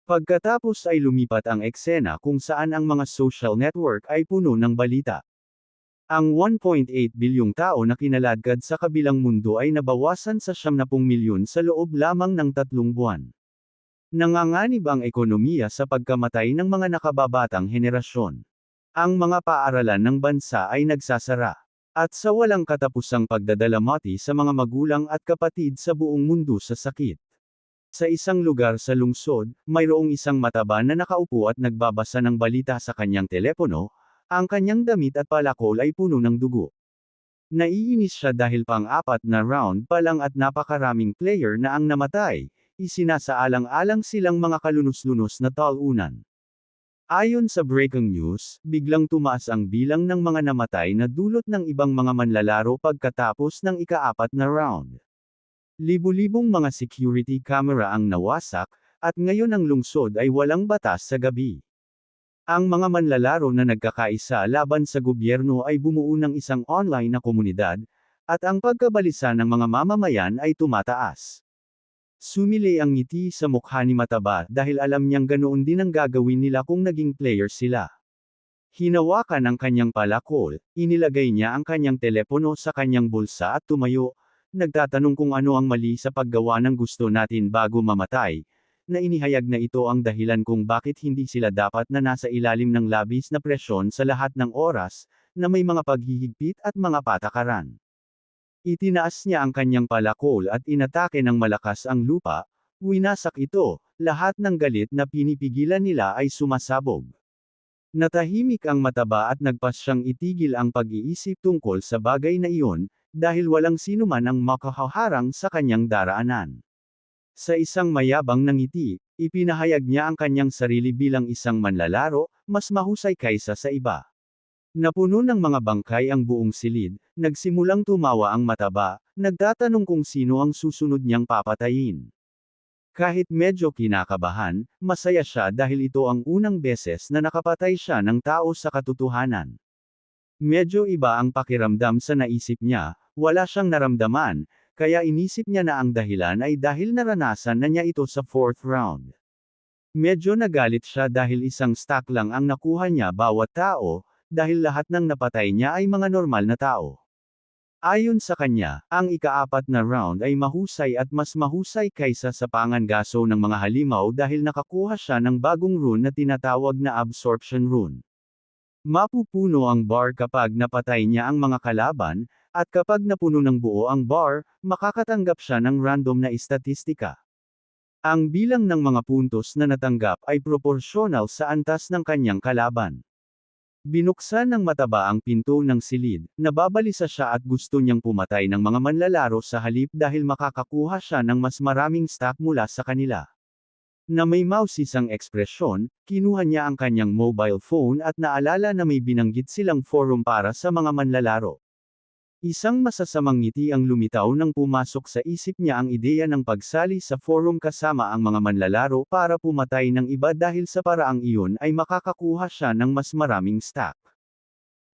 Pagkatapos ay lumipat ang eksena kung saan ang mga social network ay puno ng balita. Ang 1.8 bilyong tao na kinaladkad sa kabilang mundo ay nabawasan sa 70 milyon sa loob lamang ng 3 buwan. Nanganganib ang ekonomiya sa pagkamatay ng mga nakababatang henerasyon. Ang mga paaralan ng bansa ay nagsasara. At sa walang katapusang pagdadalamati sa mga magulang at kapatid sa buong mundo sa sakit. Sa isang lugar sa lungsod, mayroong isang mataba na nakaupo at nagbabasa ng balita sa kanyang telepono, ang kanyang damit at palakol ay puno ng dugo. Naiinis siya dahil pang-apat na round pa lang at napakaraming player na ang namatay, isinasaalang-alang silang mga kalunos-lunos na talunan. Ayon sa breaking news, biglang tumaas ang bilang ng mga namatay na dulot ng ibang mga manlalaro pagkatapos ng ika-4 na round. Libu-libong mga security camera ang nawasak, at ngayon ang lungsod ay walang batas sa gabi. Ang mga manlalaro na nagkakaisa laban sa gobyerno ay bumuo ng isang online na komunidad, at ang pagkabalisa ng mga mamamayan ay tumataas. Sumilay ang ngiti sa mukha ni Mataba dahil alam niyang ganoon din ang gagawin nila kung naging player sila. Hinawakan ang kanyang palakol, inilagay niya ang kanyang telepono sa kanyang bulsa at tumayo, nagtatanong kung ano ang mali sa paggawa ng gusto natin bago mamatay, na inihayag na ito ang dahilan kung bakit hindi sila dapat na nasa ilalim ng labis na presyon sa lahat ng oras, na may mga paghihigpit at mga patakaran. Itinaas niya ang kanyang palakol at inatake ng malakas ang lupa, winasak ito, lahat ng galit na pinipigilan nila ay sumasabog. Natahimik ang Mataba at nagpasyang itigil ang pag-iisip tungkol sa bagay na iyon, dahil walang sinuman ang makahaharang sa kanyang daraanan. Sa isang mayabang na ngiti, ipinahayag niya ang kanyang sarili bilang isang manlalaro, mas mahusay kaysa sa iba. Napuno ng mga bangkay ang buong silid, nagsimulang tumawa ang Mataba, nagtatanong kung sino ang susunod niyang papatayin. Kahit medyo kinakabahan, masaya siya dahil ito ang unang beses na nakapatay siya ng tao sa katotohanan. Medyo iba ang pakiramdam sa naisip niya, wala siyang naramdaman, kaya inisip niya na ang dahilan ay dahil naranasan na niya ito sa 4th round. Medyo nagalit siya dahil isang stack lang ang nakuha niya bawat tao, dahil lahat ng napatay niya ay mga normal na tao. Ayon sa kanya, ang ika-4 na round ay mahusay at mas mahusay kaysa sa pangangaso ng mga halimaw dahil nakakuha siya ng bagong rune na tinatawag na absorption rune. Mapupuno ang bar kapag napatay niya ang mga kalaban, at kapag napuno ng buo ang bar, makakatanggap siya ng random na istatistika. Ang bilang ng mga puntos na natanggap ay proporsyonal sa antas ng kanyang kalaban. Binuksan ng Mataba ang pinto ng silid, nababalisa siya at gusto niyang pumatay ng mga manlalaro sa halip dahil makakakuha siya ng mas maraming stack mula sa kanila. Na may mausisang ekspresyon, kinuha niya ang kanyang mobile phone at naalala na may binanggit silang forum para sa mga manlalaro. Isang masasamang ngiti ang lumitaw nang pumasok sa isip niya ang ideya ng pagsali sa forum kasama ang mga manlalaro para pumatay ng iba dahil sa paraang iyon ay makakakuha siya ng mas maraming stack.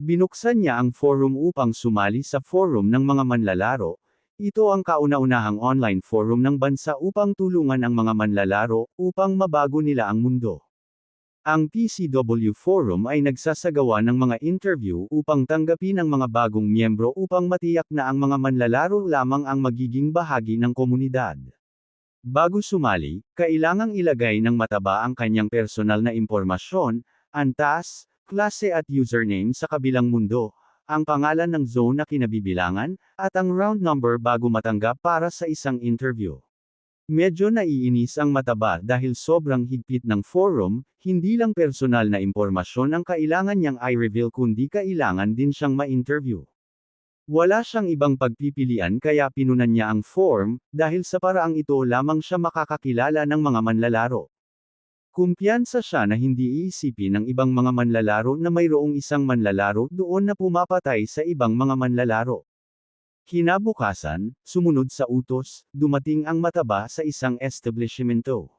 Binuksan niya ang forum upang sumali sa forum ng mga manlalaro. Ito ang kauna-unahang online forum ng bansa upang tulungan ang mga manlalaro upang mabago nila ang mundo. Ang PCW Forum ay nagsasagawa ng mga interview upang tanggapin ang mga bagong miyembro upang matiyak na ang mga manlalaro lamang ang magiging bahagi ng komunidad. Bago sumali, kailangang ilagay ng Mataba ang kanyang personal na impormasyon, antas, klase at username sa kabilang mundo, ang pangalan ng zone na kinabibilangan, at ang round number bago matanggap para sa isang interview. Medyo naiinis ang Mataba dahil sobrang higpit ng forum, hindi lang personal na impormasyon ang kailangan niyang i-reveal kundi kailangan din siyang ma-interview. Wala siyang ibang pagpipilian kaya pinunan niya ang form, dahil sa paraang ito lamang siya makakakilala ng mga manlalaro. Kumpiyansa siya na hindi iisipin ng ibang mga manlalaro na mayroong isang manlalaro doon na pumapatay sa ibang mga manlalaro. Kinabukasan, sumunod sa utos, dumating ang Mataba sa isang establishmento.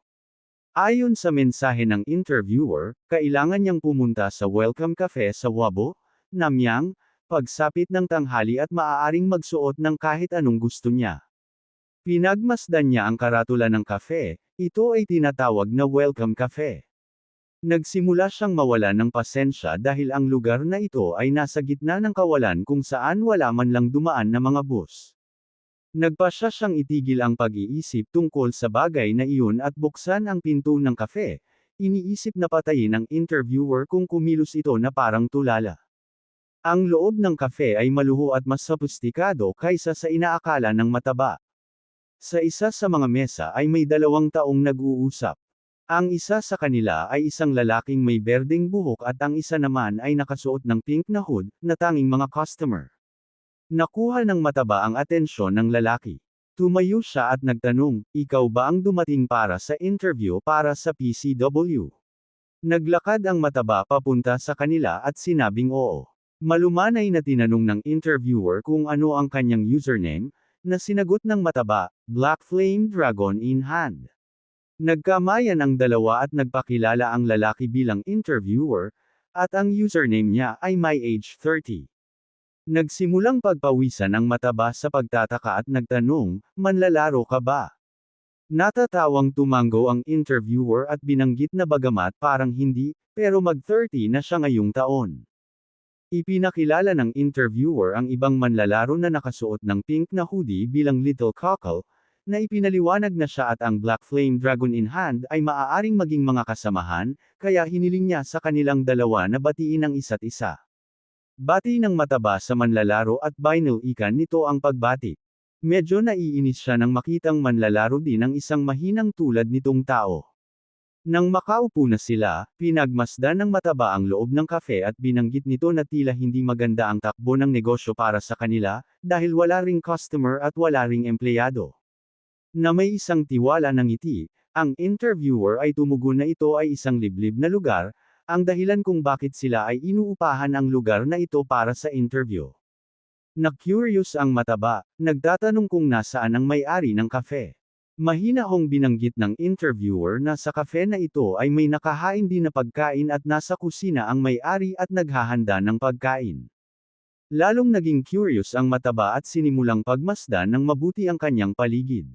Ayon sa mensahe ng interviewer, kailangan niyang pumunta sa Welcome Cafe sa Wabo, Namyang, pagsapit ng tanghali at maaaring magsuot ng kahit anong gusto niya. Pinagmasdan niya ang karatula ng kafe, ito ay tinatawag na welcome cafe. Nagsimula siyang mawala ng pasensya dahil ang lugar na ito ay nasa gitna ng kawalan kung saan wala man lang dumaan na mga bus. Nagpasya siyang itigil ang pag-iisip tungkol sa bagay na iyon at buksan ang pinto ng kafe. Iniisip na patayin ng interviewer kung kumilos ito na parang tulala. Ang loob ng kafe ay maluho at mas sophisticado kaysa sa inaakala ng mataba. Sa isa sa mga mesa ay may 2 taong nag-uusap. Ang isa sa kanila ay isang lalaking may berdeng buhok at ang isa naman ay nakasuot ng pink na hood, na tanging mga customer. Nakuha ng mataba ang atensyon ng lalaki. Tumayo siya at nagtanong, "Ikaw ba ang dumating para sa interview para sa PCW?" Naglakad ang mataba papunta sa kanila at sinabing oo. Malumanay na tinanong ng interviewer kung ano ang kanyang username, na sinagot ng mataba, "Black Flame Dragon in Hand." Nagkamayan ang dalawa at nagpakilala ang lalaki bilang interviewer, at ang username niya ay myage30. Nagsimulang pagpawisan ang mataba sa pagtataka at nagtanong, "Manlalaro ka ba?" Natatawang tumango ang interviewer at binanggit na bagamat parang hindi, pero mag-30 na siya ngayong taon. Ipinakilala ng interviewer ang ibang manlalaro na nakasuot ng pink na hoodie bilang Little Cockle, na ipinaliwanag na siya at ang Black Flame Dragon in Hand ay maaaring maging mga kasamahan, kaya hiniling niya sa kanilang dalawa na batiin ang isa't isa. Bati ng mataba sa manlalaro at binalikan nito ang pagbati. Medyo naiinis siya nang makitang manlalaro din ang isang mahinang tulad nitong tao. Nang makaupo na sila, pinagmasdan ng mataba ang loob ng kafe at binanggit nito na tila hindi maganda ang takbo ng negosyo para sa kanila, dahil wala ring customer at wala ring empleyado. Na may isang tiwala ng ngiti, ang interviewer ay tumugon na ito ay isang liblib na lugar, ang dahilan kung bakit sila ay inuupahan ang lugar na ito para sa interview. Na-curious ang mataba, nagtatanong kung nasaan ang may-ari ng kafe. Mahinahong binanggit ng interviewer na sa kafe na ito ay may nakahain din na pagkain at nasa kusina ang may-ari at naghahanda ng pagkain. Lalong naging curious ang mataba at sinimulang pagmasdan ng mabuti ang kanyang paligid.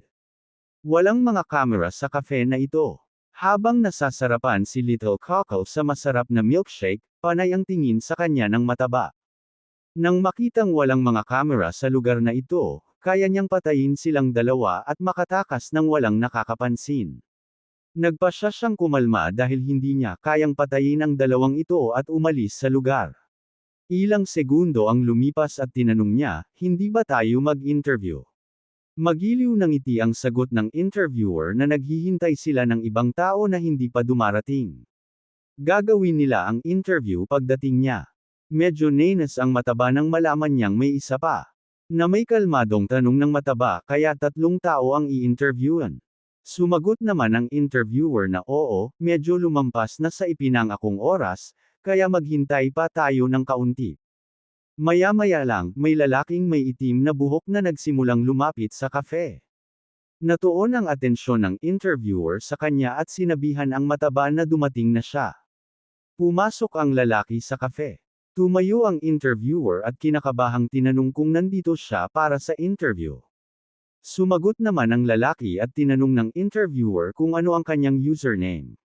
Walang mga kamera sa kafe na ito. Habang nasasarapan si Little Cockle sa masarap na milkshake, panay ang tingin sa kanya ng mataba. Nang makitang walang mga kamera sa lugar na ito, kaya niyang patayin silang dalawa at makatakas ng walang nakakapansin. Nagpasya siyang kumalma dahil hindi niya kayang patayin ang dalawang ito at umalis sa lugar. Ilang segundo ang lumipas at tinanong niya, "Hindi ba tayo mag-interview?" Magiliw ng ngiti ang sagot ng interviewer na naghihintay sila ng ibang tao na hindi pa dumarating. Gagawin nila ang interview pagdating niya. Medyo nainis ang mataba nang malaman niyang may isa pa. Na may kalmadong tanong ng mataba kaya 3 tao ang i-interviewan. Sumagot naman ang interviewer na oo, medyo lumampas na sa ipinangakong oras, kaya maghintay pa tayo ng kaunti. Maya-maya lang, may lalaking may itim na buhok na nagsimulang lumapit sa kafe. Natuon ang atensyon ng interviewer sa kanya at sinabihan ang mataba na dumating na siya. Pumasok ang lalaki sa kafe. Tumayo ang interviewer at kinakabahang tinanong kung nandito siya para sa interview. Sumagot naman ang lalaki at tinanong ng interviewer kung ano ang kanyang username.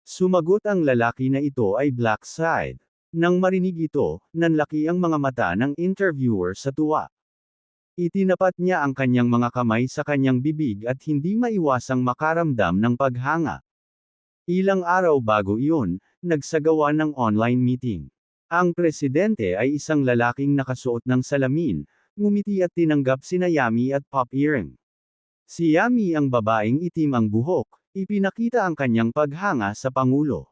Sumagot ang lalaki na ito ay Black Side. Nang marinig ito, nanlaki ang mga mata ng interviewer sa tuwa. Itinapat niya ang kanyang mga kamay sa kanyang bibig at hindi maiwasang makaramdam ng paghanga. Ilang araw bago iyon, nagsagawa ng online meeting. Ang presidente ay isang lalaking nakasuot ng salamin, ngumiti at tinanggap sina Yami at Pop Earring. Si Yami ang babaeng itim ang buhok, ipinakita ang kanyang paghanga sa Pangulo.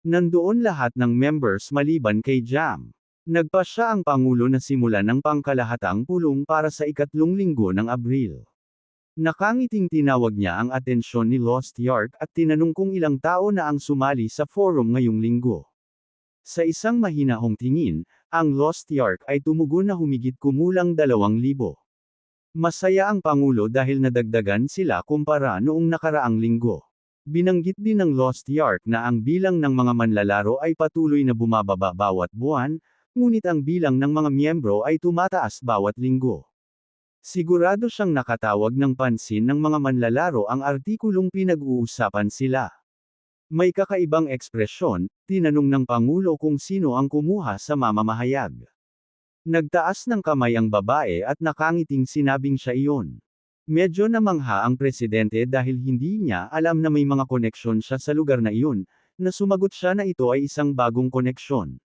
Nandoon lahat ng members maliban kay Jam. Nagpasya ang Pangulo na simulan ng pangkalahatang pulong para sa 3 linggo ng Abril. Nakangiting tinawag niya ang atensyon ni Lost York at tinanong kung ilang tao na ang sumali sa forum ngayong linggo. Sa isang mahinahong tingin, ang Lost York ay tumugon na humigit kumulang 2,000. Masaya ang Pangulo dahil nadagdagan sila kumpara noong nakaraang linggo. Binanggit din ng Lost York na ang bilang ng mga manlalaro ay patuloy na bumababa bawat buwan, ngunit ang bilang ng mga miyembro ay tumataas bawat linggo. Sigurado siyang nakatawag ng pansin ng mga manlalaro ang artikulong pinag-uusapan sila. May kakaibang ekspresyon, tinanong ng Pangulo kung sino ang kumuha sa mamamahayag. Nagtaas ng kamay ang babae at nakangiting sinabing siya iyon. Medyo namangha ang presidente dahil hindi niya alam na may mga koneksyon siya sa lugar na iyon, na sumagot siya na ito ay isang bagong koneksyon.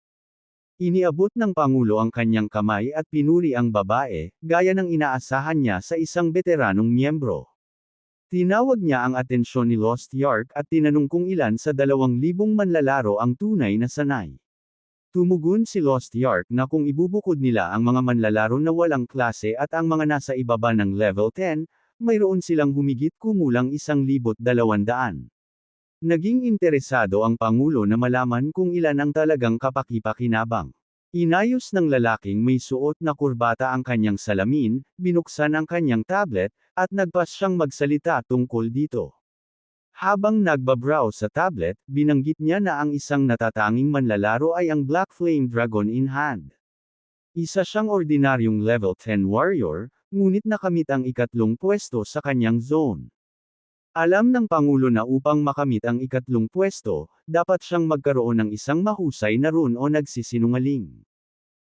Iniabot ng Pangulo ang kanyang kamay at pinuri ang babae, gaya ng inaasahan niya sa isang veteranong miyembro. Tinawag niya ang atensyon ni Lost Yark at tinanong kung ilan sa 2,000 manlalaro ang tunay na sanay. Tumugon si Lost Yark na kung ibubukod nila ang mga manlalaro na walang klase at ang mga nasa ibaba ng level 10, mayroon silang humigit kumulang 1,200. Naging interesado ang Pangulo na malaman kung ilan ang talagang kapaki-pakinabang. Inayos ng lalaking may suot na kurbata ang kanyang salamin, binuksan ang kanyang tablet, at nagpas siyang magsalita tungkol dito. Habang nagbabrowse sa tablet, binanggit niya na ang isang natatanging manlalaro ay ang Black Flame Dragon in Hand. Isa siyang ordinaryong level 10 warrior, ngunit nakamit ang 3 pwesto sa kanyang zone. Alam ng Pangulo na upang makamit ang 3 pwesto, dapat siyang magkaroon ng isang mahusay na rune o nagsisinungaling.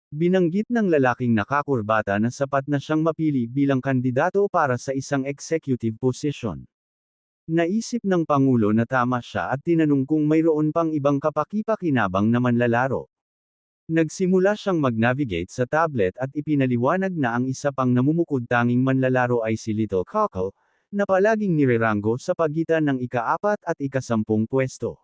Binanggit ng lalaking nakakurbata na sapat na siyang mapili bilang kandidato para sa isang executive position. Naisip ng Pangulo na tama siya at tinanong kung mayroon pang ibang kapaki-pakinabang na manlalaro. Nagsimula siyang mag-navigate sa tablet at ipinaliwanag na ang isa pang namumukod tanging manlalaro ay si Little Cockle, na palaging nireranggo sa pagitan ng ika-4 at ika-10 pwesto.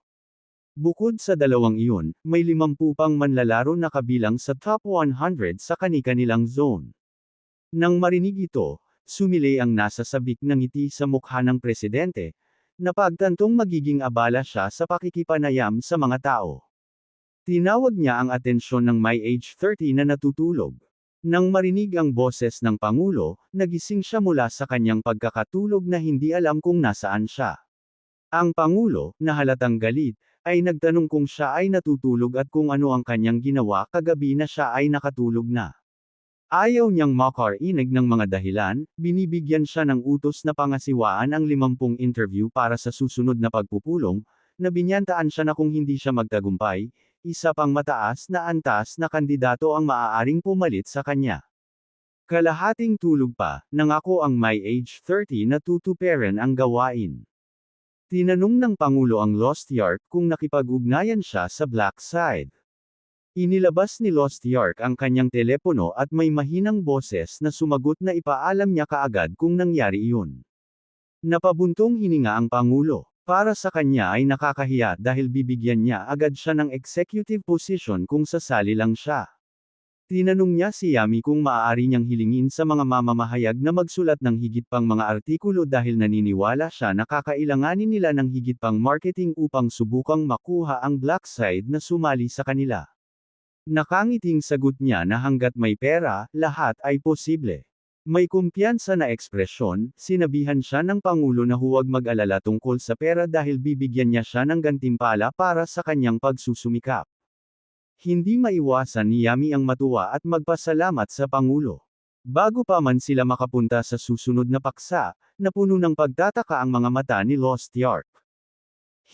Bukod sa dalawang iyon, may 50 pang manlalaro na kabilang sa top 100 sa kani-kanilang zone. Nang marinig ito, sumilay ang nasa sabik ng ngiti sa mukha ng presidente, na pagtantong magiging abala siya sa pakikipanayam sa mga tao. Tinawag niya ang atensyon ng may age 30 na natutulog. Nang marinig ang boses ng Pangulo, nagising siya mula sa kanyang pagkakatulog na hindi alam kung nasaan siya. Ang Pangulo, na halatang galit, ay nagtanong kung siya ay natutulog at kung ano ang kanyang ginawa kagabi na siya ay nakatulog na. Ayaw niyang makarinig ng mga dahilan, binibigyan siya ng utos na pangasiwaan ang 50 interview para sa susunod na pagpupulong, na binyantaan siya na kung hindi siya magtagumpay, isa pang mataas na antas na kandidato ang maaaring pumalit sa kanya. Kalahating tulog pa, nangako ang may age 30 na tutuperan ang gawain. Tinanong ng Pangulo ang Lost Yark kung nakipag-ugnayan siya sa Black Side. Inilabas ni Lost Yark ang kanyang telepono at may mahinang boses na sumagot na ipaalam niya kaagad kung nangyari iyon. Napabuntong hininga ang Pangulo. Para sa kanya ay nakakahiya dahil bibigyan niya agad siya ng executive position kung sasali lang siya. Tinanong niya si Yami kung maaari niyang hilingin sa mga mamamahayag na magsulat ng higit pang mga artikulo dahil naniniwala siya na kakailanganin nila ng higit pang marketing upang subukang makuha ang Black Side na sumali sa kanila. Nakangiting sagot niya na hanggat may pera, lahat ay posible. May kumpiyansa na ekspresyon, sinabihan siya ng Pangulo na huwag mag-alala tungkol sa pera dahil bibigyan niya siya ng gantimpala para sa kanyang pagsusumikap. Hindi maiwasan ni Yami ang matuwa at magpasalamat sa Pangulo. Bago pa man sila makapunta sa susunod na paksa, napuno ng pagtataka ang mga mata ni Lost Yark.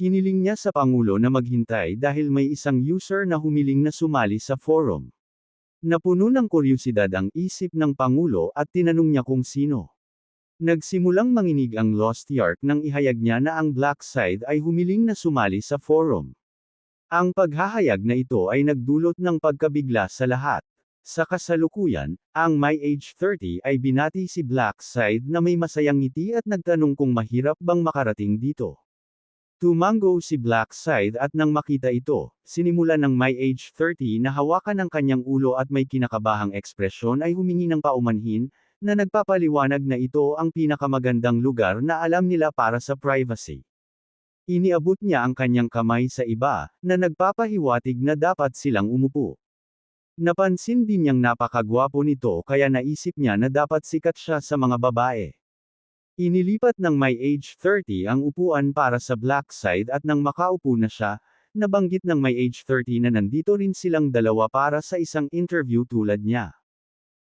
Hiniling niya sa Pangulo na maghintay dahil may isang user na humiling na sumali sa forum. Napuno ng kuryosidad ang isip ng Pangulo at tinanong niya kung sino. Nagsimulang manginig ang Lost Yark nang ihayag niya na ang Black Side ay humiling na sumali sa forum. Ang paghahayag na ito ay nagdulot ng pagkabigla sa lahat. Sa kasalukuyan, ang may age 30 ay binati si Black Side na may masayang ngiti at nagtanong kung mahirap bang makarating dito. Tumango si Black Side at nang makita ito, sinimulan ng may age 30 na hawakan ang kanyang ulo at may kinakabahang ekspresyon ay humingi ng paumanhin, na nagpapaliwanag na ito ang pinakamagandang lugar na alam nila para sa privacy. Iniabot niya ang kanyang kamay sa iba, na nagpapahiwatig na dapat silang umupo. Napansin din niyang napakagwapo nito kaya naisip niya na dapat sikat siya sa mga babae. Inilipat ng may age 30 ang upuan para sa Black Side at nang makaupo na siya, nabanggit ng may age 30 na nandito rin silang dalawa para sa isang interview tulad niya.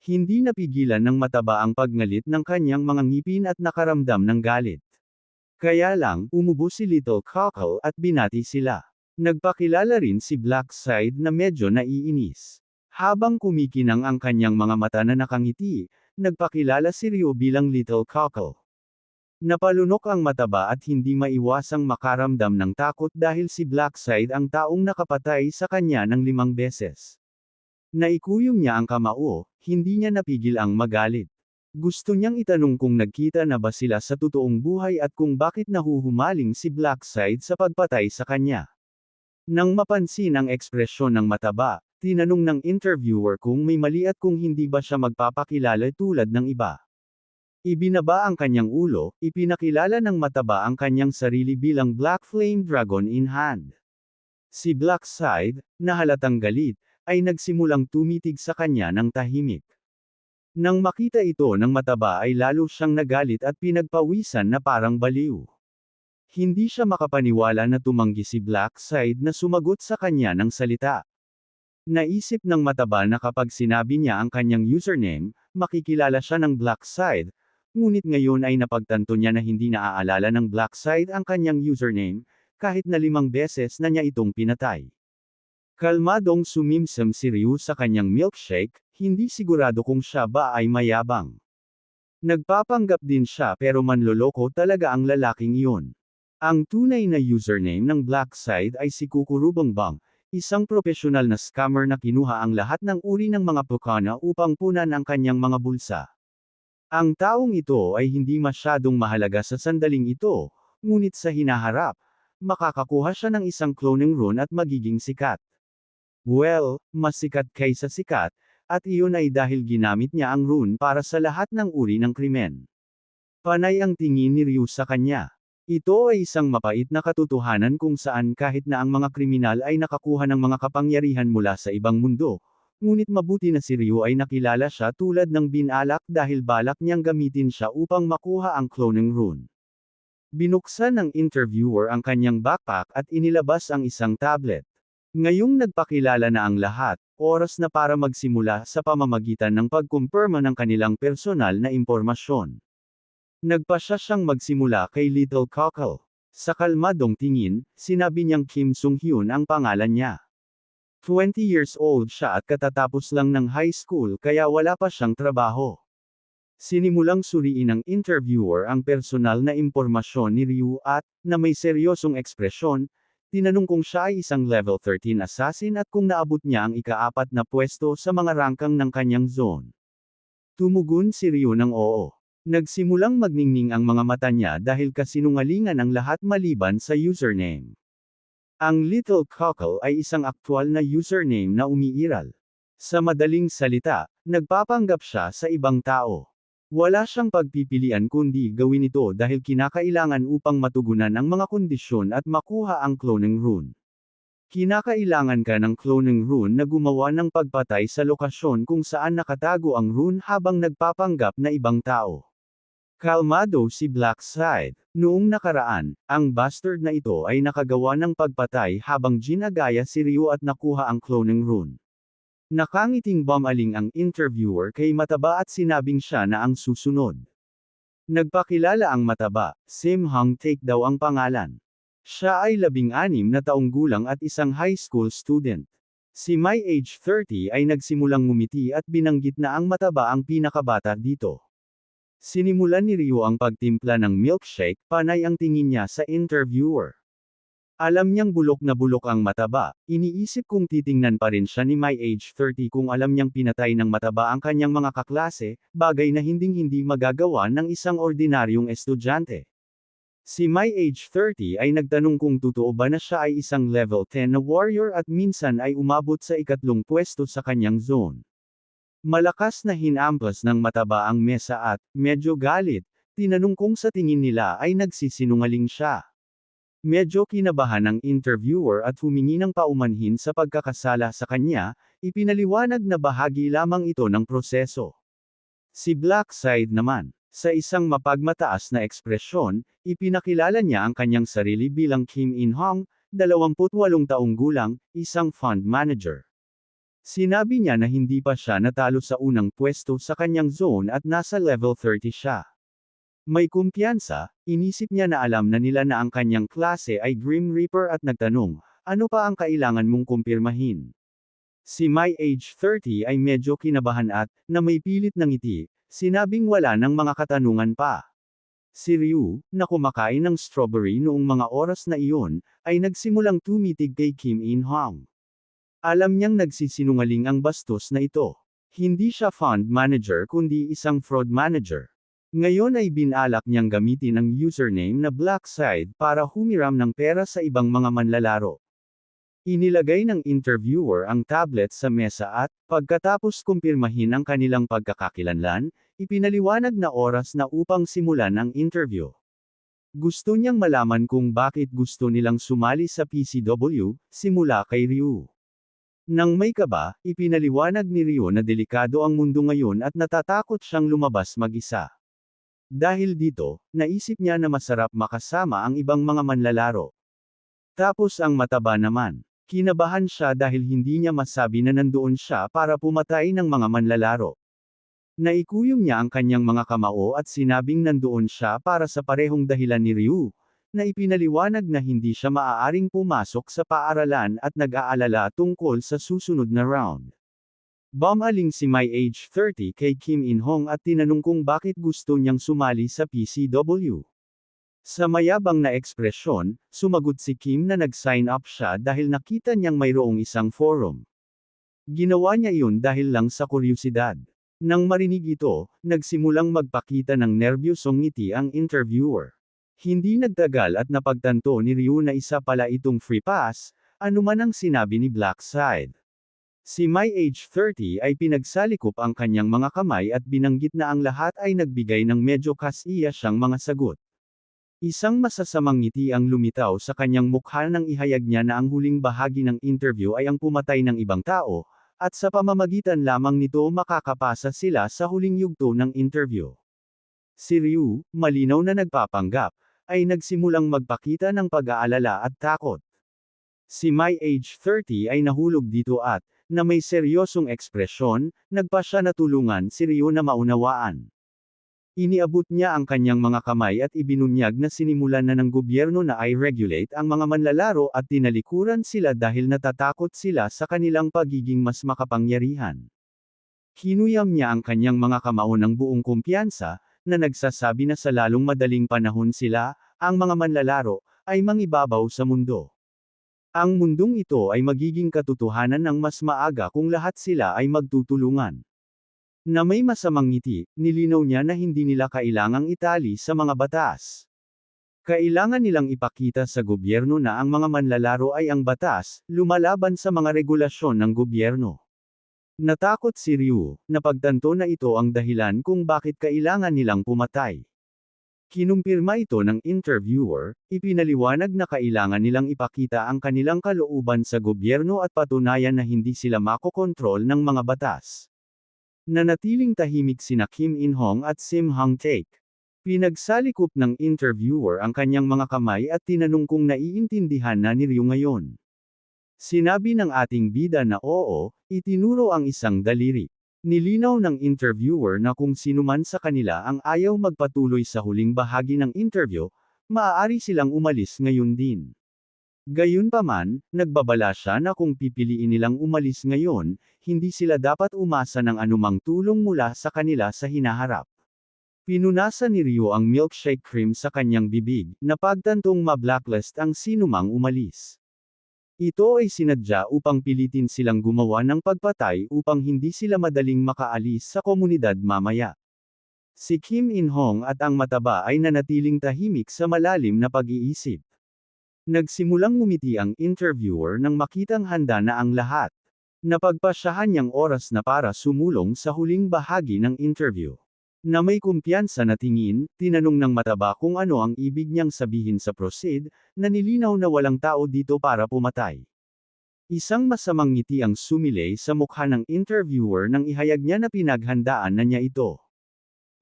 Hindi napigilan ng mataba ang pagngalit ng kanyang mga ngipin at nakaramdam ng galit. Kaya lang, umubo si Little Cockle at binati sila. Nagpakilala rin si Blackside na medyo naiinis. Habang kumikinang ang kanyang mga mata na nakangiti, nagpakilala si Ryu bilang Little Cockle. Napalunok ang mataba at hindi maiwasang makaramdam ng takot dahil si Blackside ang taong nakapatay sa kanya ng 5 beses. Naikuyom niya ang kamao, hindi niya napigil ang magalit. Gusto niyang itanong kung nagkita na ba sila sa totoong buhay at kung bakit nahuhumaling si Blackside sa pagpatay sa kanya. Nang mapansin ang ekspresyon ng mataba, tinanong ng interviewer kung may mali at kung hindi ba siya magpapakilala tulad ng iba. Ibinaba ang kanyang ulo, ipinakilala ng mataba ang kanyang sarili bilang Black Flame Dragon in hand. Si Blackside, na halatang galit, ay nagsimulang tumitig sa kanya ng tahimik. Nang makita ito ng mataba ay lalo siyang nagalit at pinagpawisan na parang baliw. Hindi siya makapaniwala na tumanggi si Blackside na sumagot sa kanya ng salita. Naisip ng mataba na kapag sinabi niya ang kanyang username, makikilala siya ng Blackside, ngunit ngayon ay napagtanto niya na hindi naaalala ng Blackside ang kanyang username, kahit na 5 beses na niya itong pinatay. Kalmadong sumimsam si Ryu sa kanyang milkshake, hindi sigurado kung siya ba ay mayabang. Nagpapanggap din siya pero manloloko talaga ang lalaking iyon. Ang tunay na username ng Blackside ay si Kukurubongbong, isang profesional na scammer na kinuha ang lahat ng uri ng mga Pokana upang punan ang kanyang mga bulsa. Ang taong ito ay hindi masyadong mahalaga sa sandaling ito, ngunit sa hinaharap, makakakuha siya ng isang cloning rune at magiging sikat. Well, mas sikat kaysa sikat, at iyon ay dahil ginamit niya ang rune para sa lahat ng uri ng krimen. Panay ang tingin ni Ryu sa kanya. Ito ay isang mapait na katotohanan kung saan kahit na ang mga kriminal ay nakakuha ng mga kapangyarihan mula sa ibang mundo, ngunit mabuti na si Ryu ay nakilala siya tulad ng binalak dahil balak niyang gamitin siya upang makuha ang cloning rune. Binuksan ng interviewer ang kanyang backpack at inilabas ang isang tablet. Ngayong nagpakilala na ang lahat, oras na para magsimula sa pamamagitan ng pagkumpirma ng kanilang personal na impormasyon. Nagpasya siyang magsimula kay Little Cockle. Sa kalmadong tingin, sinabi niyang Kim Sung-hyun ang pangalan niya. 20 years old siya at katatapos lang ng high school kaya wala pa siyang trabaho. Sinimulang suriin ng interviewer ang personal na impormasyon ni Ryu at, na may seryosong ekspresyon, tinanong kung siya ay isang level 13 assassin at kung naabot niya ang ika-4 na pwesto sa mga rangkang ng kanyang zone. Tumugon si Ryu ng oo. Nagsimulang magningning ang mga mata niya dahil kasinungalingan ang lahat maliban sa username. Ang Little Cockle ay isang aktwal na username na umiiral. Sa madaling salita, nagpapanggap siya sa ibang tao. Wala siyang pagpipilian kundi gawin ito dahil kinakailangan upang matugunan ang mga kondisyon at makuha ang cloning rune. Kinakailangan ka ng cloning rune na gumawa ng pagpatay sa lokasyon kung saan nakatago ang rune habang nagpapanggap na ibang tao. Kalmado si Blackside. Noong nakaraan, ang bastard na ito ay nakagawa ng pagpatay habang ginagaya si Ryu at nakuha ang cloning rune. Nakangiting bumaling ang interviewer kay mataba at sinabing siya na ang susunod. Nagpakilala ang mataba, Sim Hong Taek daw ang pangalan. Siya ay 16 na taong gulang at isang high school student. Si my age 30 ay nagsimulang ngumiti at binanggit na ang mataba ang pinakabata dito. Sinimulan ni Ryu ang pagtimpla ng milkshake, panay ang tingin niya sa interviewer. Alam niyang bulok na bulok ang mataba, iniisip kung titingnan pa rin siya ni my age 30 kung alam niyang pinatay ng mataba ang kanyang mga kaklase, bagay na hinding-hindi magagawa ng isang ordinaryong estudyante. Si my age 30 ay nagtanong kung totoo ba na siya ay isang level 10 na warrior at minsan ay umabot sa 3 pwesto sa kanyang zone. Malakas na hinampas ng mataba ang mesa at, medyo galit, tinanong kung sa tingin nila ay nagsisinungaling siya. Medyo kinabahan ng interviewer at humingi ng paumanhin sa pagkakasala sa kanya, ipinaliwanag na bahagi lamang ito ng proseso. Si Blackside naman, sa isang mapagmataas na ekspresyon, ipinakilala niya ang kanyang sarili bilang Kim In-hong, 28 taong gulang, isang fund manager. Sinabi niya na hindi pa siya natalo sa unang pwesto sa kanyang zone at nasa level 30 siya. May kumpiyansa, inisip niya na alam na nila na ang kanyang klase ay Grim Reaper at nagtanong, ano pa ang kailangan mong kumpirmahin? Si My Age 30 ay medyo kinabahan at, na may pilit ng ngiti, sinabing wala ng mga katanungan pa. Si Ryu, na kumakain ng strawberry noong mga oras na iyon, ay nagsimulang tumitig kay Kim In-hong. Alam niyang nagsisinungaling ang bastos na ito. Hindi siya fund manager kundi isang fraud manager. Ngayon ay binalak niyang gamitin ang username na Blackside para humiram ng pera sa ibang mga manlalaro. Inilagay ng interviewer ang tablet sa mesa at, pagkatapos kumpirmahin ang kanilang pagkakakilanlan, ipinaliwanag na oras na upang simulan ang interview. Gusto niyang malaman kung bakit gusto nilang sumali sa PCW, simula kay Ryu. Nang may kaba, ipinaliwanag ni Ryu na delikado ang mundo ngayon at natatakot siyang lumabas mag-isa. Dahil dito, naisip niya na masarap makasama ang ibang mga manlalaro. Tapos ang mataba naman. Kinabahan siya dahil hindi niya masabi na nandoon siya para pumatay ng mga manlalaro. Naikuyom niya ang kanyang mga kamao at sinabing nandoon siya para sa parehong dahilan ni Ryu, na ipinaliwanag na hindi siya maaaring pumasok sa paaralan at nag-aalala tungkol sa susunod na round. Bumaling si My Age 30 kay Kim In-hong at tinanong kung bakit gusto niyang sumali sa PCW. Sa mayabang na ekspresyon, sumagot si Kim na nag-sign up siya dahil nakita niyang mayroong isang forum. Ginawa niya iyon dahil lang sa kuryosidad. Nang marinig ito, nagsimulang magpakita ng nerbyosong ngiti ang interviewer. Hindi nagtagal at napagtanto ni Ryu na isa pala itong free pass, anuman ang sinabi ni Blackside. Si My Age 30 ay pinagsalikop ang kanyang mga kamay at binanggit na ang lahat ay nagbigay ng medyo kasiya siyang mga sagot. Isang masasamang ngiti ang lumitaw sa kanyang mukha nang ihayag niya na ang huling bahagi ng interview ay ang pumatay ng ibang tao, at sa pamamagitan lamang nito makakapasa sila sa huling yugto ng interview. Si Ryu, malinaw na nagpapanggap, ay nagsimulang magpakita ng pag-aalala at takot. Si My Age 30 ay nahulog dito at, na may seryosong ekspresyon, nagpa siya na tulungan si Ryu na maunawaan. Iniabot niya ang kanyang mga kamay at ibinunyag na sinimulan na ng gobyerno na i-regulate ang mga manlalaro at tinalikuran sila dahil natatakot sila sa kanilang pagiging mas makapangyarihan. Kinuyam niya ang kanyang mga kamao ng buong kumpiyansa, na nagsasabi na sa lalong madaling panahon sila, ang mga manlalaro, ay mangibabaw sa mundo. Ang mundong ito ay magiging katotohanan ng mas maaga kung lahat sila ay magtutulungan. Na may masamang ngiti, nilinaw niya na hindi nila kailangang itali sa mga batas. Kailangan nilang ipakita sa gobyerno na ang mga manlalaro ay ang batas, lumalaban sa mga regulasyon ng gobyerno. Natakot si Ryu, napagtanto na ito ang dahilan kung bakit kailangan nilang pumatay. Kinumpirma ito ng interviewer, ipinaliwanag na kailangan nilang ipakita ang kanilang kalooban sa gobyerno at patunayan na hindi sila makokontrol ng mga batas. Nanatiling tahimik sina Kim In-hong at Sim Hong-taek. Pinagsalikop ng interviewer ang kanyang mga kamay at tinanong kung naiintindihan na ni Ryu ngayon. Sinabi ng ating bida na oo, itinuro ang isang daliri. Nilinaw ng interviewer na kung sino man sa kanila ang ayaw magpatuloy sa huling bahagi ng interview, maaari silang umalis ngayon din. Gayunpaman, nagbabala siya na kung pipiliin nilang umalis ngayon, hindi sila dapat umasa ng anumang tulong mula sa kanila sa hinaharap. Pinunasan ni Ryu ang milkshake cream sa kanyang bibig, na pagtantong ma-blacklist ang sinumang umalis. Ito ay sinadya upang pilitin silang gumawa ng pagpatay upang hindi sila madaling makaalis sa komunidad mamaya. Si Kim In-hong at ang mataba ay nanatiling tahimik sa malalim na pag-iisip. Nagsimulang ngumiti ang interviewer nang makitang handa na ang lahat. Napagpasyahan niyang oras na para sumulong sa huling bahagi ng interview. Na may kumpiyansa na tingin, tinanong ng mataba kung ano ang ibig niyang sabihin sa proceed, na nilinaw na walang tao dito para pumatay. Isang masamang ngiti ang sumilay sa mukha ng interviewer nang ihayag niya na pinaghandaan na niya ito.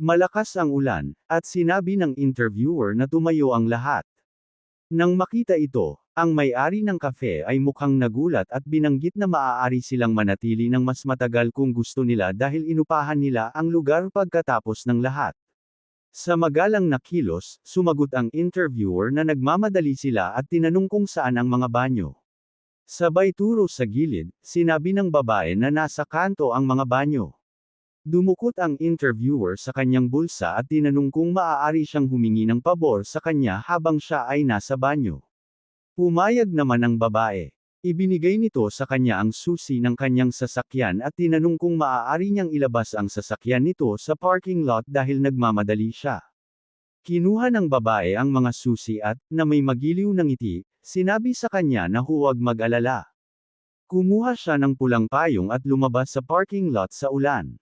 Malakas ang ulan, at sinabi ng interviewer na tumayo ang lahat. Nang makita ito, Ang may-ari ng cafe ay mukhang nagulat at binanggit na maaari silang manatili ng mas matagal kung gusto nila dahil inupahan nila ang lugar pagkatapos ng lahat. Sa magalang na kilos, sumagot ang interviewer na nagmamadali sila at tinanong kung saan ang mga banyo. Sabay turo sa gilid, sinabi ng babae na nasa kanto ang mga banyo. Dumukot ang interviewer sa kanyang bulsa at tinanong kung maaari siyang humingi ng pabor sa kanya habang siya ay nasa banyo. Pumayag naman ang babae. Ibinigay nito sa kanya ang susi ng kanyang sasakyan at tinanong kung maaari niyang ilabas ang sasakyan nito sa parking lot dahil nagmamadali siya. Kinuha ng babae ang mga susi at, na may magiliw na ngiti, sinabi sa kanya na huwag mag-alala. Kumuha siya ng pulang payong at lumabas sa parking lot sa ulan.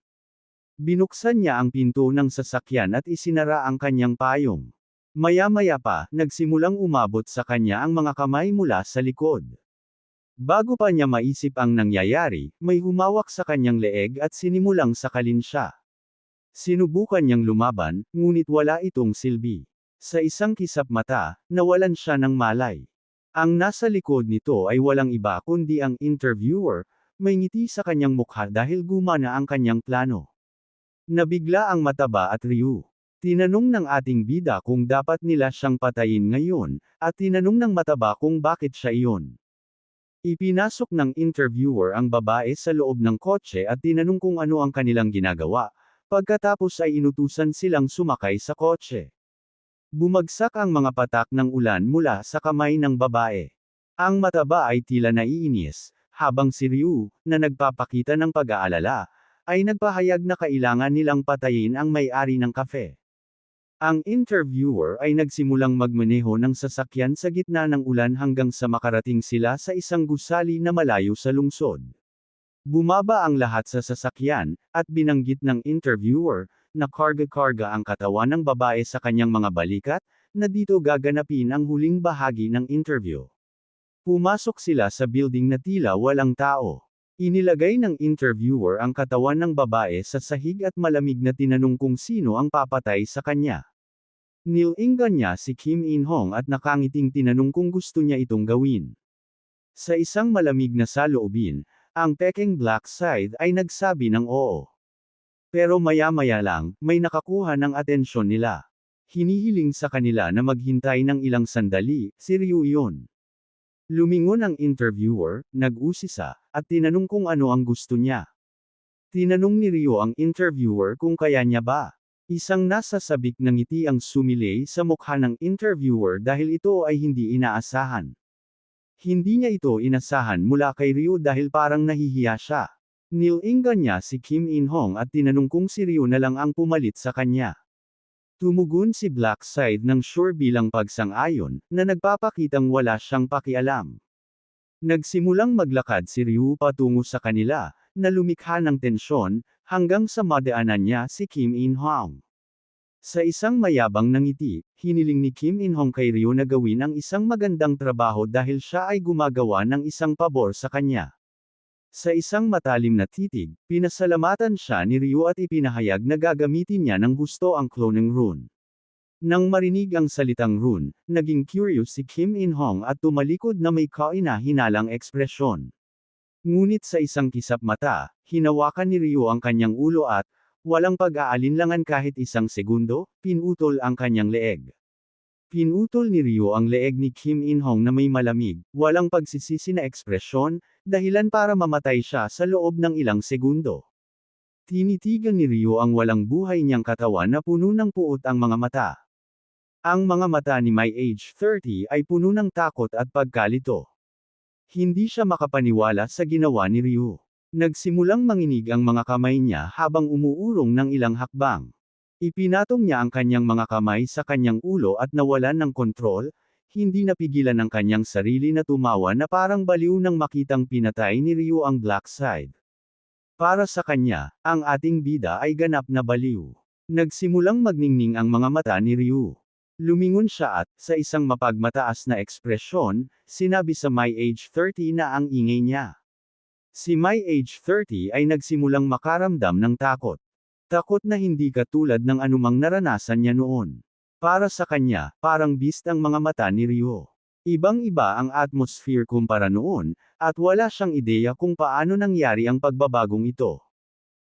Binuksan niya ang pinto ng sasakyan at isinara ang kanyang payong. Maya-maya pa, nagsimulang umabot sa kanya ang mga kamay mula sa likod. Bago pa niya maisip ang nangyayari, may humawak sa kanyang leeg at sinimulang sakalin siya. Sinubukan niyang lumaban, ngunit wala itong silbi. Sa isang kisap mata, nawalan siya ng malay. Ang nasa likod nito ay walang iba kundi ang interviewer, may ngiti sa kanyang mukha dahil gumana ang kanyang plano. Nabigla ang mataba at Ryu. Tinanong ng ating bida kung dapat nila siyang patayin ngayon, at tinanong ng mataba kung bakit siya iyon. Ipinasok ng interviewer ang babae sa loob ng kotse at tinanong kung ano ang kanilang ginagawa, pagkatapos ay inutusan silang sumakay sa kotse. Bumagsak ang mga patak ng ulan mula sa kamay ng babae. Ang mataba ay tila naiinis, habang si Ryu, na nagpapakita ng pag-aalala, ay nagpahayag na kailangan nilang patayin ang may-ari ng kafe. Ang interviewer ay nagsimulang magmaneho ng sasakyan sa gitna ng ulan hanggang sa makarating sila sa isang gusali na malayo sa lungsod. Bumaba ang lahat sa sasakyan, at binanggit ng interviewer, na karga-karga ang katawan ng babae sa kanyang mga balikat, na dito gaganapin ang huling bahagi ng interview. Pumasok sila sa building na tila walang tao. Inilagay ng interviewer ang katawan ng babae sa sahig at malamig na tinanong kung sino ang papatay sa kanya. Nilingan niya si Kim In-hong at nakangiting tinanong kung gusto niya itong gawin. Sa isang malamig na saloobin, ang Peking Black Side ay nagsabi ng oo. Pero maya-maya lang, may nakakuha ng atensyon nila. Hinihiling sa kanila na maghintay ng ilang sandali, si Ryu iyon. Lumingon ang interviewer, nag-usisa, at tinanong kung ano ang gusto niya. Tinanong ni Ryu ang interviewer kung kaya niya ba. Isang nasa sabik na ngiti ang sumilay sa mukha ng interviewer dahil ito ay hindi inaasahan. Hindi niya ito inasahan mula kay Ryu dahil parang nahihiya siya. Nilingan niya si Kim In-hong at tinanong kung si Ryu na lang ang pumalit sa kanya. Tumugon si Black Side ng sure bilang pagsang-ayon, na nagpapakitang wala siyang pakialam. Nagsimulang maglakad si Ryu patungo sa kanila, na lumikha ng tensyon, hanggang sa madaanan niya si Kim In-hong. Sa isang mayabang na ngiti, hiniling ni Kim In-hong kay Ryu na gawin ang isang magandang trabaho dahil siya ay gumagawa ng isang pabor sa kanya. Sa isang matalim na titig, pinasalamatan siya ni Ryu at ipinahayag na gagamitin niya ng husto ang cloning rune. Nang marinig ang salitang rune, naging curious si Kim In-hong at tumalikod na may kaina-hinalang ekspresyon. Ngunit sa isang kisap mata, hinawakan ni Ryu ang kanyang ulo at, walang pag-aalinlangan kahit isang segundo, pinutol ang kanyang leeg. Pinutol ni Ryu ang leeg ni Kim In-hong na may malamig, walang pagsisisi na ekspresyon, dahilan para mamatay siya sa loob ng ilang segundo. Tinitigan ni Ryu ang walang buhay niyang katawan na puno ng puot ang mga mata. Ang mga mata ni My Age 30 ay puno ng takot at pagkalito. Hindi siya makapaniwala sa ginawa ni Ryu. Nagsimulang manginig ang mga kamay niya habang umuurong ng ilang hakbang. Ipinatong niya ang kanyang mga kamay sa kanyang ulo at nawalan ng kontrol, hindi napigilan ng kanyang sarili na tumawa na parang baliw nang makitang pinatay ni Ryu ang Black Side. Para sa kanya, ang ating bida ay ganap na baliw. Nagsimulang magningning ang mga mata ni Ryu. Lumingon siya at, sa isang mapagmataas na ekspresyon, sinabi sa My Age 30 na ang ingay niya. Si My Age 30 ay nagsimulang makaramdam ng takot. Takot na hindi katulad ng anumang naranasan niya noon. Para sa kanya, parang beast ang mga mata ni Ryu. Ibang-iba ang atmosphere kumpara noon, at wala siyang ideya kung paano nangyari ang pagbabagong ito.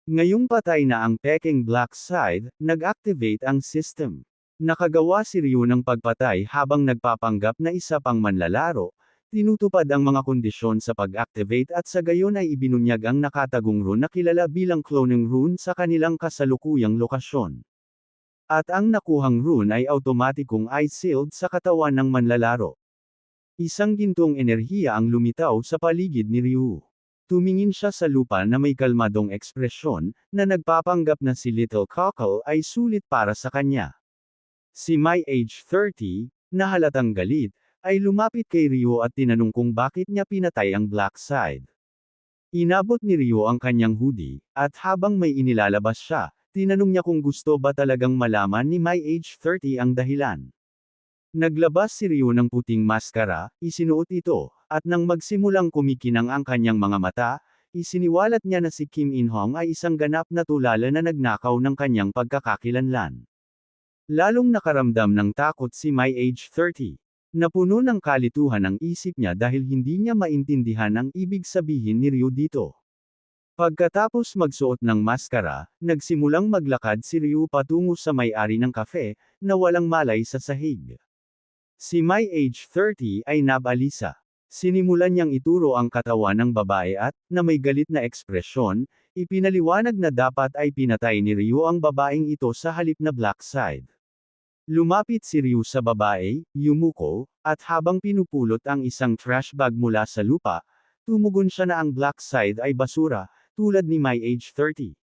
Ngayong patay na ang Peking Black Side, nag-activate ang system. Nakagawa si Ryu ng pagpatay habang nagpapanggap na isa pang manlalaro, tinutupad ang mga kondisyon sa pag-activate at sa gayon ay ibinunyag ang nakatagong rune na kilala bilang cloning rune sa kanilang kasalukuyang lokasyon. At ang nakuhang rune ay automatikong ice-sealed sa katawan ng manlalaro. Isang gintong enerhiya ang lumitaw sa paligid ni Ryu. Tumingin siya sa lupa na may kalmadong ekspresyon, na nagpapanggap na si Little Cockle ay sulit para sa kanya. Si My Age 30, na halatang galit, ay lumapit kay Ryu at tinanong kung bakit niya pinatay ang Black Side. Inabot ni Ryu ang kanyang hoodie, at habang may inilalabas siya, tinanong niya kung gusto ba talagang malaman ni My Age 30 ang dahilan. Naglabas si Ryu ng puting maskara, isinuot ito, at nang magsimulang kumikinang ang kanyang mga mata, isiniwalat niya na si Kim In-hong ay isang ganap na tulala na nagnakaw ng kanyang pagkakakilanlan. Lalong nakaramdam ng takot si My Age 30. Napuno ng kalituhan ang isip niya dahil hindi niya maintindihan ang ibig sabihin ni Ryu dito. Pagkatapos magsuot ng maskara, nagsimulang maglakad si Ryu patungo sa may-ari ng kafe, na walang malay sa sahig. Si My Age 30 ay nabalisa. Sinimulan niyang ituro ang katawan ng babae at, na may galit na ekspresyon, ipinaliwanag na dapat ay pinatay ni Ryu ang babaeng ito sa halip na Black Side. Lumapit si Ryu sa babae, Yumuko, at habang pinupulot ang isang trash bag mula sa lupa, tumugon siya na ang Black Side ay basura, tulad ni My Age 30.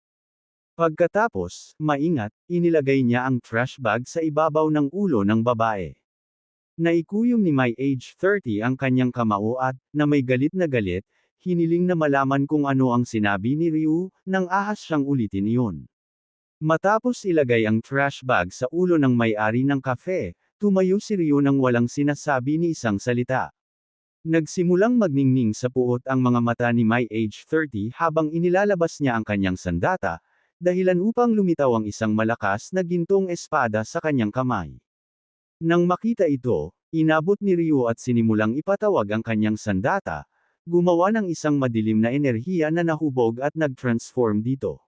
Pagkatapos, maingat, inilagay niya ang trash bag sa ibabaw ng ulo ng babae. Naikuyom ni My Age 30 ang kanyang kamao at, na may galit na galit, hiniling na malaman kung ano ang sinabi ni Ryu, nang ahas siyang ulitin iyon. Matapos ilagay ang trash bag sa ulo ng may-ari ng kafe, tumayo si Ryu nang walang sinasabi ni isang salita. Nagsimulang magningning sa puot ang mga mata ni My Age 30 habang inilalabas niya ang kanyang sandata, dahilan upang lumitaw ang isang malakas na gintong espada sa kanyang kamay. Nang makita ito, inabot ni Ryu at sinimulang ipatawag ang kanyang sandata, gumawa ng isang madilim na enerhiya na nahubog at nag-transform dito.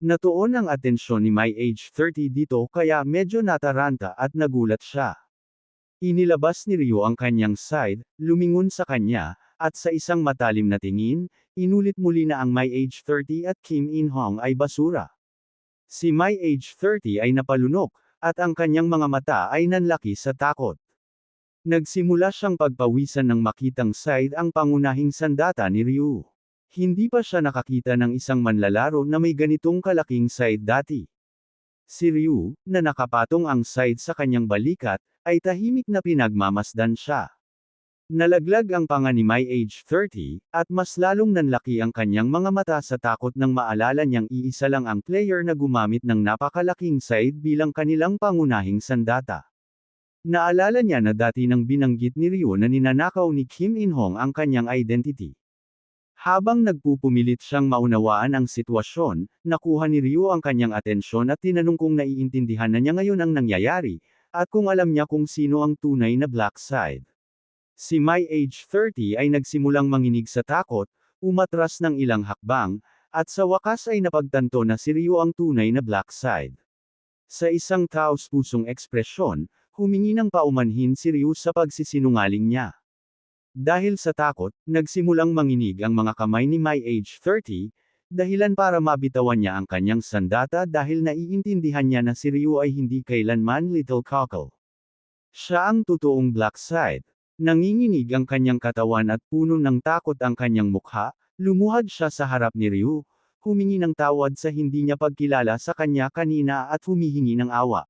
Natuon ang atensyon ni My Age 30 dito kaya medyo nataranta at nagulat siya. Inilabas ni Ryu ang kanyang side, lumingon sa kanya, at sa isang matalim na tingin, inulit muli na ang My Age 30 at Kim In-hong ay basura. Si My Age 30 ay napalunok, at ang kanyang mga mata ay nanlaki sa takot. Nagsimula siyang pagpawisan nang makitang side ang pangunahing sandata ni Ryu. Hindi pa siya nakakita ng isang manlalaro na may ganitong kalaking side dati. Si Ryu, na nakapatong ang side sa kanyang balikat, ay tahimik na pinagmamasdan siya. Nalaglag ang panga ni My Age 30, at mas lalong nanlaki ang kanyang mga mata sa takot nang maalala niyang iisa lang ang player na gumamit ng napakalaking side bilang kanilang pangunahing sandata. Naalala niya na dati nang binanggit ni Ryu na ninanakaw ni Kim In-hong ang kanyang identity. Habang nagpupumilit siyang maunawaan ang sitwasyon, nakuha ni Ryu ang kanyang atensyon at tinanong kung naiintindihan na niya ngayon ang nangyayari, at kung alam niya kung sino ang tunay na Black Side. Si My Age 30 ay nagsimulang manginig sa takot, umatras ng ilang hakbang, at sa wakas ay napagtanto na si Ryu ang tunay na Black Side. Sa isang taos-pusong ekspresyon, humingi ng paumanhin si Ryu sa pagsisinungaling niya. Dahil sa takot, nagsimulang manginig ang mga kamay ni My Age 30, dahilan para mabitawan niya ang kanyang sandata dahil naiintindihan niya na si Ryu ay hindi kailanman Little Cockle. Siya ang totoong Black Side. Nanginginig ang kanyang katawan at puno ng takot ang kanyang mukha, lumuhad siya sa harap ni Ryu, humingi ng tawad sa hindi niya pagkilala sa kanya kanina at humihingi ng awa.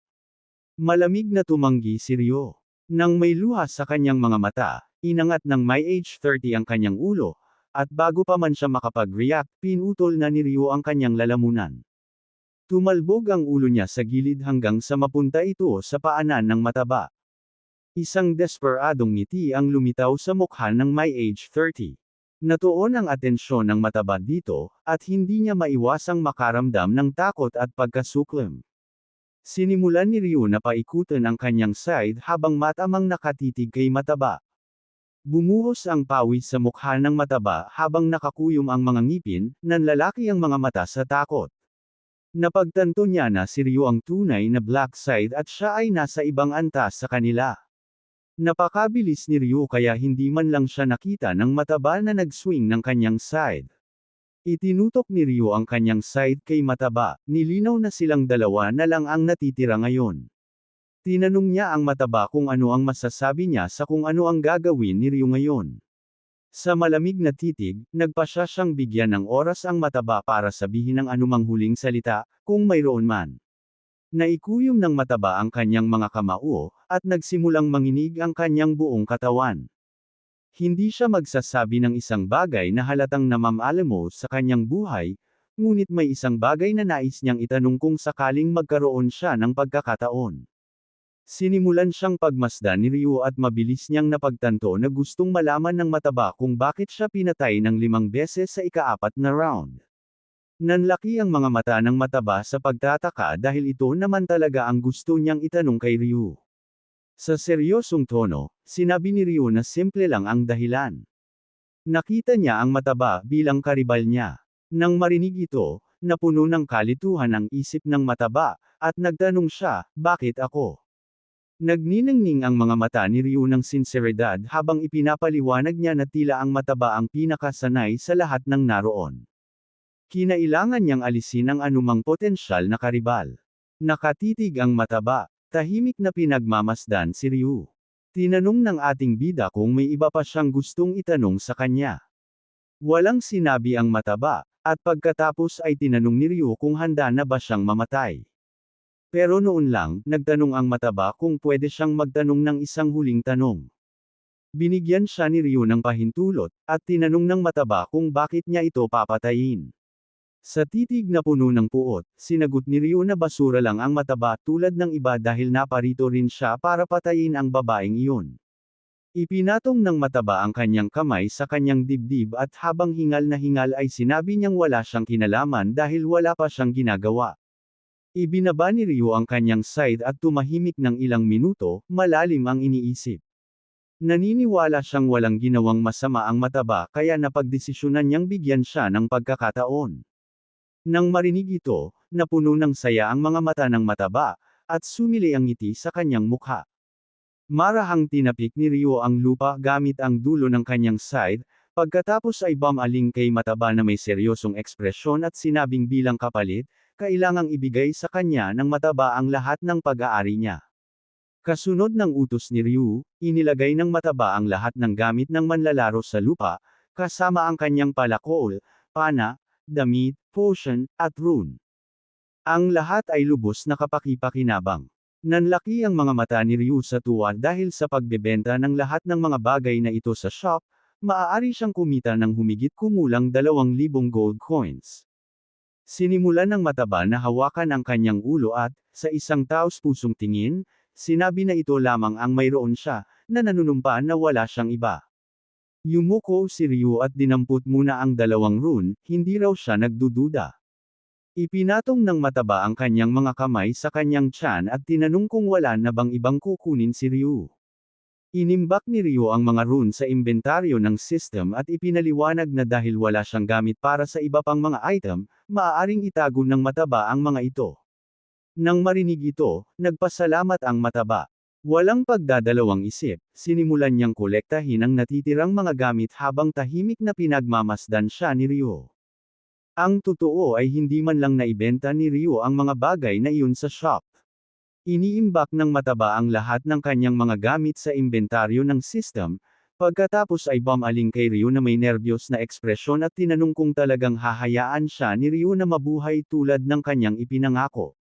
Malamig na tumanggi si Ryu. Nang may luha sa kanyang mga mata, inangat ng My Age 30 ang kanyang ulo, at bago pa man siya makapag-react, pinutol na ni Ryu ang kanyang lalamunan. Tumalbog ang ulo niya sa gilid hanggang sa mapunta ito sa paanan ng mataba. Isang desperadong ngiti ang lumitaw sa mukha ng My Age 30. Natuon ang atensyon ng mataba dito, at hindi niya maiwasang makaramdam ng takot at pagkasuklam. Sinimulan ni Ryu na paikutin ang kanyang side habang matamang nakatitig kay mataba. Bumuhos ang pawis sa mukha ng mataba habang nakakuyom ang mga ngipin, nanlalaki ang mga mata sa takot. Napagtanto niya na si Ryu ang tunay na Black Side at siya ay nasa ibang antas sa kanila. Napakabilis ni Ryu kaya hindi man lang siya nakita ng mataba na nag-swing ng kanyang side. Itinutok ni Ryu ang kanyang side kay mataba, nilinaw na silang dalawa na lang ang natitira ngayon. Tinanong niya ang mataba kung ano ang masasabi niya sa kung ano ang gagawin ni Ryu ngayon. Sa malamig na titig, nagpasya siyang bigyan ng oras ang mataba para sabihin ang anumang huling salita, kung mayroon man. Naikuyom ng mataba ang kanyang mga kamao, at nagsimulang manginig ang kanyang buong katawan. Hindi siya magsasabi ng isang bagay na halatang namamaalamo sa kanyang buhay, ngunit may isang bagay na nais niyang itanong kung sakaling magkaroon siya ng pagkakataon. Sinimulan siyang pagmasdan ni Ryu at mabilis niyang napagtanto na gustong malaman ng mataba kung bakit siya pinatay ng 5 beses sa ika-4 na round. Nanlaki ang mga mata ng mataba sa pagtataka dahil ito naman talaga ang gusto niyang itanong kay Ryu. Sa seryosong tono, sinabi ni Ryu na simple lang ang dahilan. Nakita niya ang mataba bilang karibal niya. Nang marinig ito, napuno ng kalituhan ang isip ng mataba, at nagtanong siya, bakit ako? Nagniningning ang mga mata ni Ryu ng sinseridad habang ipinapaliwanag niya na tila ang mataba ang pinakasanay sa lahat ng naroon. Kinailangan niyang alisin ang anumang potensyal na karibal. Nakatitig ang mataba, tahimik na pinagmamasdan si Ryu. Tinanong ng ating bida kung may iba pa siyang gustong itanong sa kanya. Walang sinabi ang mataba, at pagkatapos ay tinanong ni Ryu kung handa na ba siyang mamatay. Pero noon lang, nagtanong ang mataba kung pwede siyang magtanong ng isang huling tanong. Binigyan siya ni Ryu ng pahintulot, at tinanong ng mataba kung bakit niya ito papatayin. Sa titig na puno ng puot, sinagot ni Ryu na basura lang ang mataba tulad ng iba dahil naparito rin siya para patayin ang babaeng iyon. Ipinatong ng mataba ang kanyang kamay sa kanyang dibdib at habang hingal na hingal ay sinabi niyang wala siyang kinalaman dahil wala pa siyang ginagawa. Ibinaba ni Ryu ang kanyang side at tumahimik ng ilang minuto, malalim ang iniisip. Naniniwala siyang walang ginawang masama ang mataba kaya napagdesisyonan niyang bigyan siya ng pagkakataon. Nang marinig ito, napuno ng saya ang mga mata ng mataba, at sumili ang ngiti sa kanyang mukha. Marahang tinapik ni Ryu ang lupa gamit ang dulo ng kanyang side, pagkatapos ay bumaling kay mataba na may seryosong ekspresyon at sinabing bilang kapalit, kailangang ibigay sa kanya ng mataba ang lahat ng pag-aari niya. Kasunod ng utos ni Ryu, inilagay ng mataba ang lahat ng gamit ng manlalaro sa lupa, kasama ang kanyang palakol, pana, damit, potion, at rune. Ang lahat ay lubos na kapaki-pakinabang. Nanlaki ang mga mata ni Ryu sa tuwa dahil sa pagbebenta ng lahat ng mga bagay na ito sa shop, maaari siyang kumita ng humigit kumulang 2,000 gold coins. Sinimulan ng mataba na hawakan ang kanyang ulo at, sa isang taos-pusong tingin, sinabi na ito lamang ang mayroon siya, na nanunumpa na wala siyang iba. Yumuko si Ryu at dinampot muna ang 2 rune, hindi raw siya nagdududa. Ipinatong ng mataba ang kanyang mga kamay sa kanyang tiyan at tinanong kung wala na bang ibang kukunin si Ryu. Inimbak ni Ryu ang mga rune sa inventaryo ng system at ipinaliwanag na dahil wala siyang gamit para sa iba pang mga item, maaaring itago ng mataba ang mga ito. Nang marinig ito, nagpasalamat ang mataba. Walang pagdadalawang isip, sinimulan niyang kolektahin ang natitirang mga gamit habang tahimik na pinagmamasdan siya ni Ryu. Ang totoo ay hindi man lang naibenta ni Ryu ang mga bagay na iyon sa shop. Iniimbak ng mataba ang lahat ng kanyang mga gamit sa inventaryo ng system, pagkatapos ay bumaling kay Ryu na may nerbiyos na ekspresyon at tinanong kung talagang hahayaan siya ni Ryu na mabuhay tulad ng kanyang ipinangako.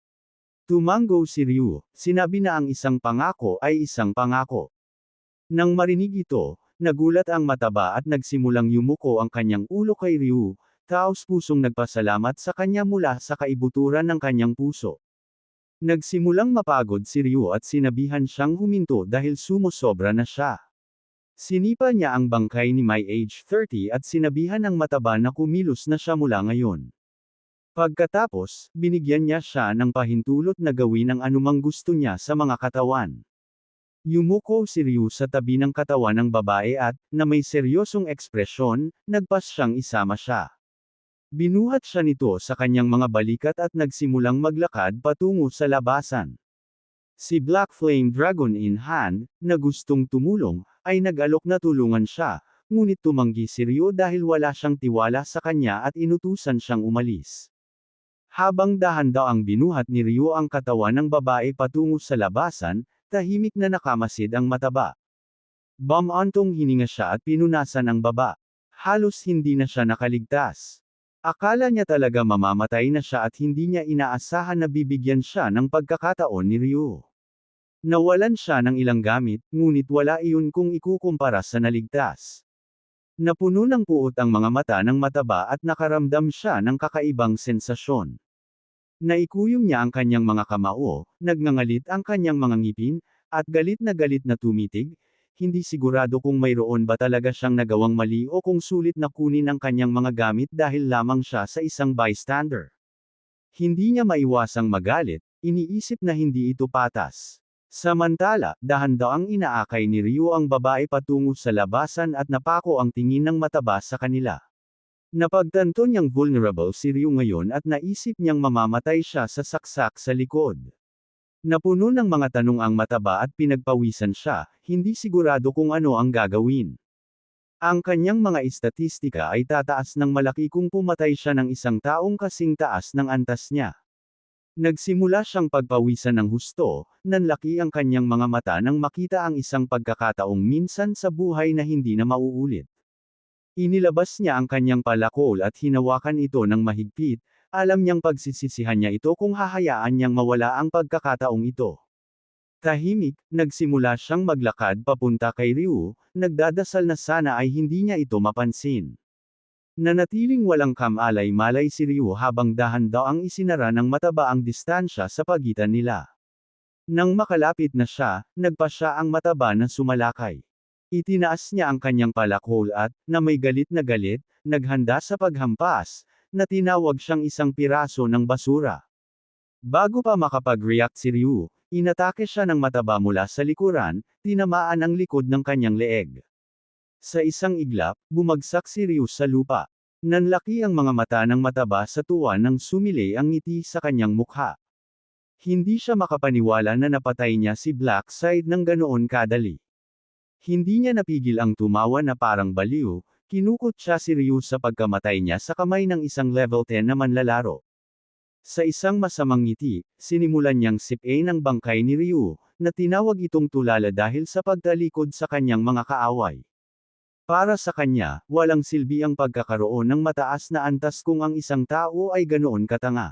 Tumango si Ryu, sinabi na ang isang pangako ay isang pangako. Nang marinig ito, nagulat ang mataba at nagsimulang yumuko ang kanyang ulo kay Ryu, taos-pusong nagpasalamat sa kanya mula sa kaibuturan ng kanyang puso. Nagsimulang mapagod si Ryu at sinabihan siyang huminto dahil sumosobra na siya. Sinipa niya ang bangkay ni Mai age 30 at sinabihan ng mataba na kumilos na siya mula ngayon. Pagkatapos, binigyan niya siya ng pahintulot na gawin ang anumang gusto niya sa mga katawan. Yumuko si Ryu sa tabi ng katawan ng babae at, na may seryosong ekspresyon, nagpas siyang isama siya. Binuhat siya nito sa kanyang mga balikat at nagsimulang maglakad patungo sa labasan. Si Black Flame Dragon in hand, na gustong tumulong, ay nag-alok na tulungan siya, ngunit tumanggi si Ryu dahil wala siyang tiwala sa kanya at inutusan siyang umalis. Habang dahan-daang binuhat ni Ryu ang katawan ng babae patungo sa labasan, tahimik na nakamasid ang mataba. Bumantong hininga siya at pinunasan ang baba. Halos hindi na siya nakaligtas. Akala niya talaga mamamatay na siya at hindi niya inaasahan na bibigyan siya ng pagkakataon ni Ryu. Nawalan siya ng ilang gamit, ngunit wala iyon kung ikukumpara sa naligtas. Napuno ng puot ang mga mata ng mataba at nakaramdam siya ng kakaibang sensasyon. Naikuyom niya ang kanyang mga kamao, nagngangalit ang kanyang mga ngipin, at galit na tumitig, hindi sigurado kung mayroon ba talaga siyang nagawang mali o kung sulit na kunin ang kanyang mga gamit dahil lamang siya sa isang bystander. Hindi niya maiwasang magalit, iniisip na hindi ito patas. Samantala, dahan-daang inaakay ni Ryu ang babae patungo sa labasan at napako ang tingin ng mataba sa kanila. Napagtanto niyang vulnerable si Ryu ngayon at naisip niyang mamamatay siya sa saksak sa likod. Napuno ng mga tanong ang mataba at pinagpawisan siya, hindi sigurado kung ano ang gagawin. Ang kanyang mga estatistika ay tataas ng malaki kung pumatay siya ng isang taong kasing taas ng antas niya. Nagsimula siyang pagpawisan ng husto, nanlaki ang kanyang mga mata nang makita ang isang pagkakataong minsan sa buhay na hindi na mauulit. Inilabas niya ang kanyang palakol at hinawakan ito ng mahigpit, alam niyang pagsisisihan niya ito kung hahayaan niyang mawala ang pagkakataong ito. Tahimik, nagsimula siyang maglakad papunta kay Ryu, nagdadasal na sana ay hindi niya ito mapansin. Nanatiling walang kamalay-malay si Ryu habang dahan-daang isinara ng mataba ang distansya sa pagitan nila. Nang makalapit na siya, nagpa siya ang mataba na sumalakay. Itinaas niya ang kanyang palakol at, na may galit, naghanda sa paghampas, na tinawag siyang isang piraso ng basura. Bago pa makapag-react si Ryu, inatake siya ng mataba mula sa likuran, tinamaan ang likod ng kanyang leeg. Sa isang iglap, bumagsak si Ryu sa lupa. Nanlaki ang mga mata ng mataba sa tuwa nang sumilay ang ngiti sa kanyang mukha. Hindi siya makapaniwala na napatay niya si Blackside ng ganoon kadali. Hindi niya napigil ang tumawa na parang baliw, kinukot siya si Ryu sa pagkamatay niya sa kamay ng isang level 10 na manlalaro. Sa isang masamang ngiti, sinimulan niyang sipain ang bangkay ni Ryu, na tinawag itong tulala dahil sa pagtalikod sa kanyang mga kaaway. Para sa kanya, walang silbi ang pagkakaroon ng mataas na antas kung ang isang tao ay ganoon katanga.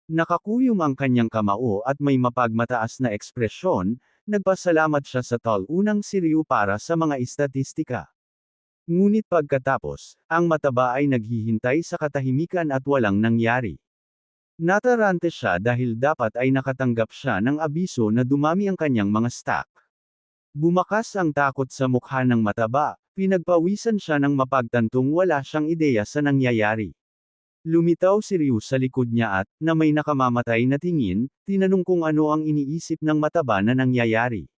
Nakakuyom ang kanyang kamao at may mapagmataas na ekspresyon, nagpasalamat siya sa unang si Ryu para sa mga istatistika. Ngunit pagkatapos, ang mataba ay naghihintay sa katahimikan at walang nangyari. Natarante siya dahil dapat ay nakatanggap siya ng abiso na dumami ang kanyang mga stock. Bumakas ang takot sa mukha ng mataba, pinagpawisan siya ng mapagtantong wala siyang ideya sa nangyayari. Lumitaw si Ryu sa likod niya at, na may nakamamatay na tingin, tinanong kung ano ang iniisip ng mataba na nangyayari.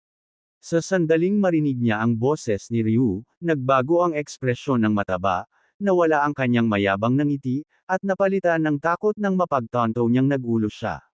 Sa sandaling marinig niya ang boses ni Ryu, nagbago ang ekspresyon ng mataba, nawala ang kanyang mayabang na ngiti, at napalitan ng takot nang mapagtanto niyang nagulo siya.